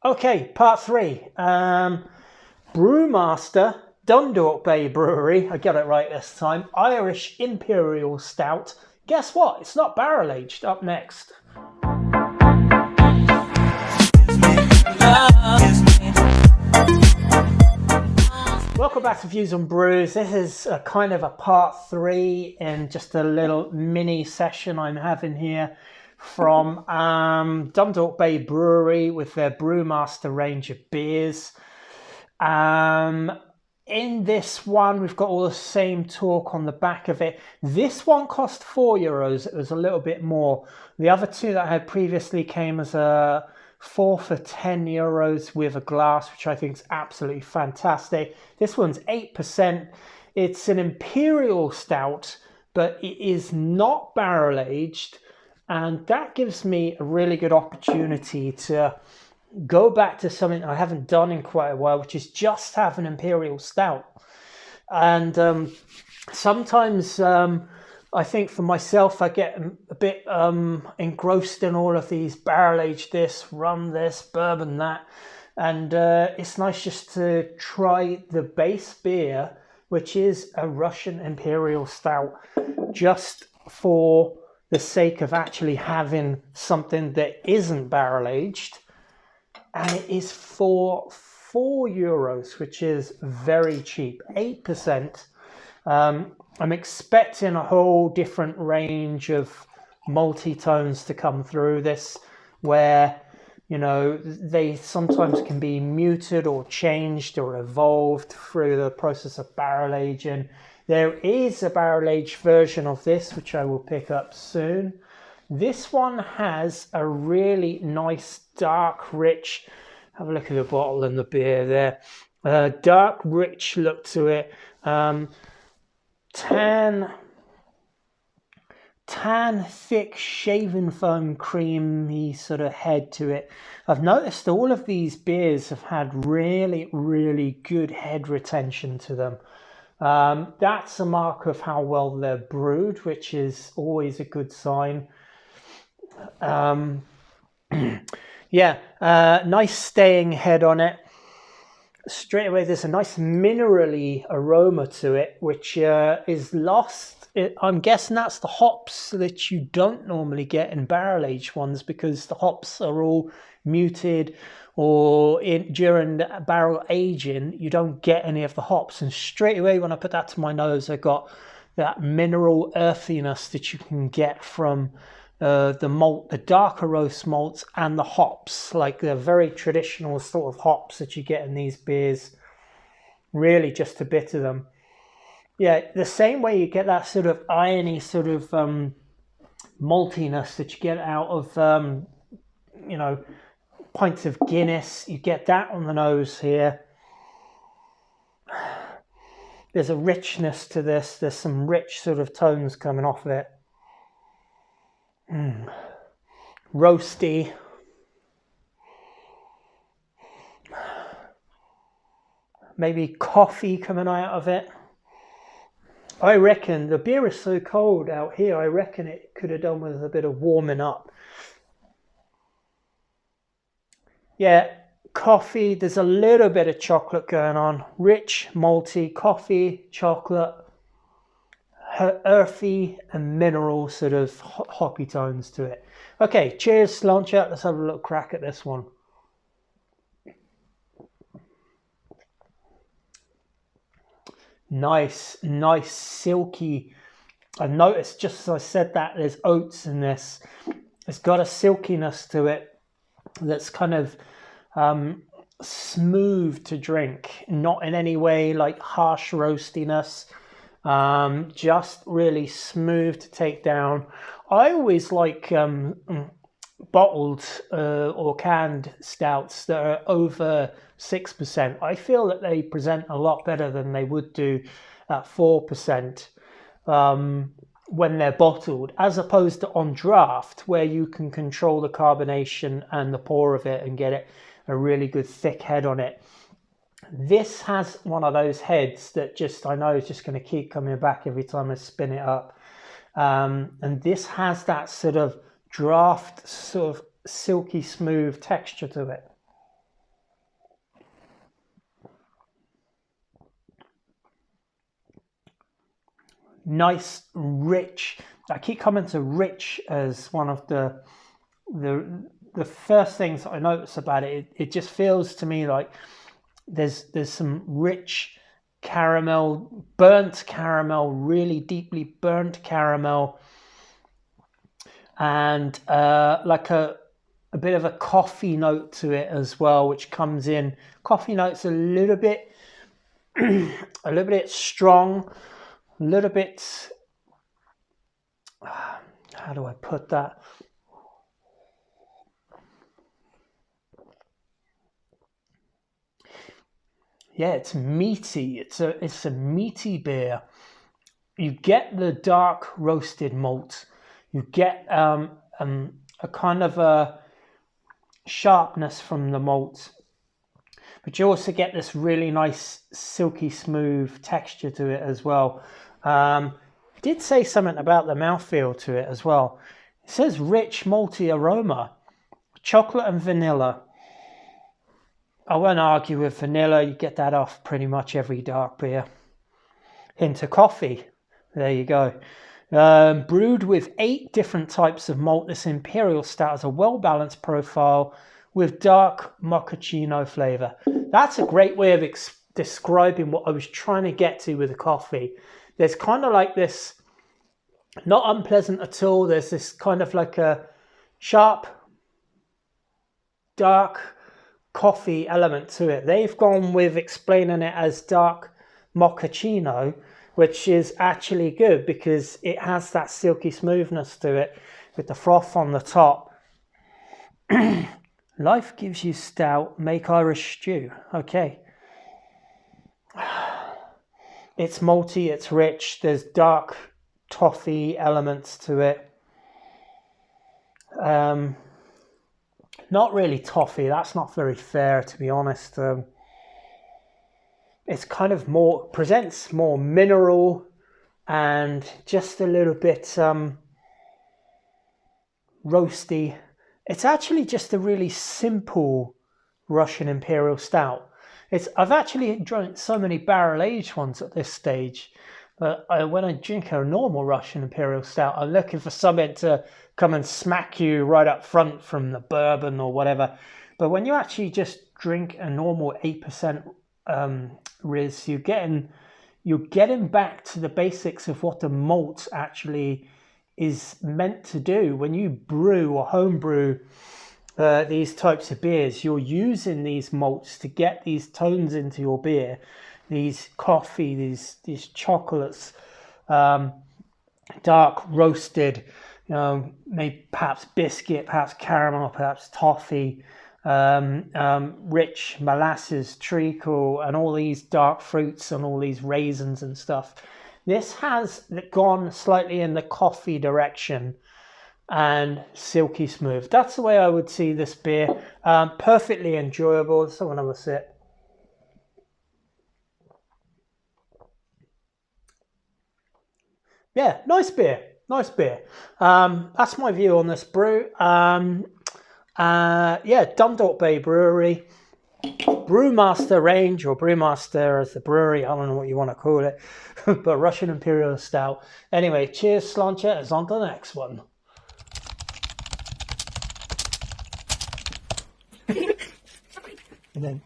Okay, part three. Brewmaster, Dundalk Bay Brewery. I got it right this time. Irish Imperial Stout. Guess what? It's not barrel aged. Up next. Welcome back to Views on Brews. This is a kind of a part three in just a little mini session I'm having here from Dundalk Bay Brewery with their Brewmaster range of beers. In this one, we've got all the same talk on the back of it. This one cost €4. It was a little bit more. The other two that I had previously came as a 4 for €10 with a glass, which I think is absolutely fantastic. This one's 8%. It's an imperial stout, but it is not barrel aged. And that gives me a really good opportunity to go back to something I haven't done in quite a while, which is just have an imperial stout. And sometimes I think for myself, I get a bit engrossed in all of these barrel aged this, rum this, bourbon that. And it's nice just to try the base beer, which is a Russian imperial stout, just for the sake of actually having something that isn't barrel aged. And it is for €4, which is very cheap, 8%. I'm expecting a whole different range of multi-tones to come through this, where, you know, they sometimes can be muted or changed or evolved through the process of barrel aging. There is a barrel aged version of this, which I will pick up soon. This one has a really nice, dark, rich, have a look at the bottle and the beer there, dark, rich look to it, tan, thick, shaven foam, creamy sort of head to it. I've noticed all of these beers have had really, really good head retention to them. That's a mark of how well they're brewed, which is always a good sign. Nice staying head on it. Straight away, there's a nice minerally aroma to it, which is lost. I'm guessing that's the hops that you don't normally get in barrel aged ones, because the hops are all muted, or during the barrel aging you don't get any of the hops. And straight away when I put that to my nose, I got that mineral earthiness that you can get from the malt, the darker roast malts, and the hops, like the very traditional sort of hops that you get in these beers. Really just a bit of them. Yeah, the same way you get that sort of irony, sort of maltiness that you get out of, pints of Guinness. You get that on the nose here. There's a richness to this. There's some rich sort of tones coming off of it. Roasty. Maybe coffee coming out of it. I reckon the beer is so cold out here, I reckon it could have done with a bit of warming up. Yeah, coffee, there's a little bit of chocolate going on. Rich, malty, coffee, chocolate, earthy and mineral sort of hoppy tones to it. Okay, cheers, launch out. Let's have a little crack at this one. Nice, silky. I noticed just as I said that there's oats in this. It's got a silkiness to it that's kind of smooth to drink, not in any way like harsh roastiness. Just really smooth to take down. I always like bottled or canned stouts that are over 6%. I feel that they present a lot better than they would do at 4% when they're bottled, as opposed to on draft, where you can control the carbonation and the pour of it and get it a really good thick head on it. This has one of those heads that just, I know, is just going to keep coming back every time I spin it up. And this has that sort of draft, sort of silky smooth texture to it. nice, rich. I keep coming to rich as one of the first things that I notice about it. It just feels to me like there's some rich caramel, burnt caramel, really deeply burnt caramel, and like a bit of a coffee note to it as well, which comes in. Coffee notes a little bit strong, a little bit, how do I put that? Yeah, it's meaty. It's a meaty beer. You get the dark roasted malt. You get a kind of a sharpness from the malt, but you also get this really nice silky smooth texture to it as well. Did say something about the mouthfeel to it as well. It says rich malty aroma, chocolate and vanilla. I won't argue with vanilla. You get that off pretty much every dark beer. Hint of coffee. There you go. Brewed with 8 different types of malt, this imperial stout has a well-balanced profile with dark mochaccino flavour. That's a great way of describing what I was trying to get to with the coffee. There's kind of like this, not unpleasant at all. There's this kind of like a sharp, dark coffee element to it. They've gone with explaining it as dark mochaccino, which is actually good because it has that silky smoothness to it with the froth on the top. Life gives you stout, make Irish stew. Okay. It's malty, it's rich, there's dark toffee elements to it. Not really toffee, that's not very fair to be honest. It's kind of more, presents more mineral and just a little bit roasty. It's actually just a really simple Russian Imperial Stout. I've actually drunk so many barrel-aged ones at this stage, but when I drink a normal Russian Imperial Stout, I'm looking for something to come and smack you right up front from the bourbon or whatever. But when you actually just drink a normal 8% Riz, you're getting back to the basics of what the malt actually is meant to do. When you brew or homebrew these types of beers, you're using these malts to get these tones into your beer, these coffee, these chocolates, dark roasted, maybe perhaps biscuit, perhaps caramel, perhaps toffee, rich molasses, treacle, and all these dark fruits and all these raisins and stuff. This has gone slightly in the coffee direction and silky smooth. That's the way I would see this beer. Perfectly enjoyable. Let's have another sip. Yeah, nice beer. Nice beer. That's my view on this brew. Yeah, Dundalk Bay Brewery. Brewmaster range, or Brewmaster as the brewery, I don't know what you want to call it, but Russian Imperial Stout. Anyway, cheers, Slanchetters, on to the next one. And then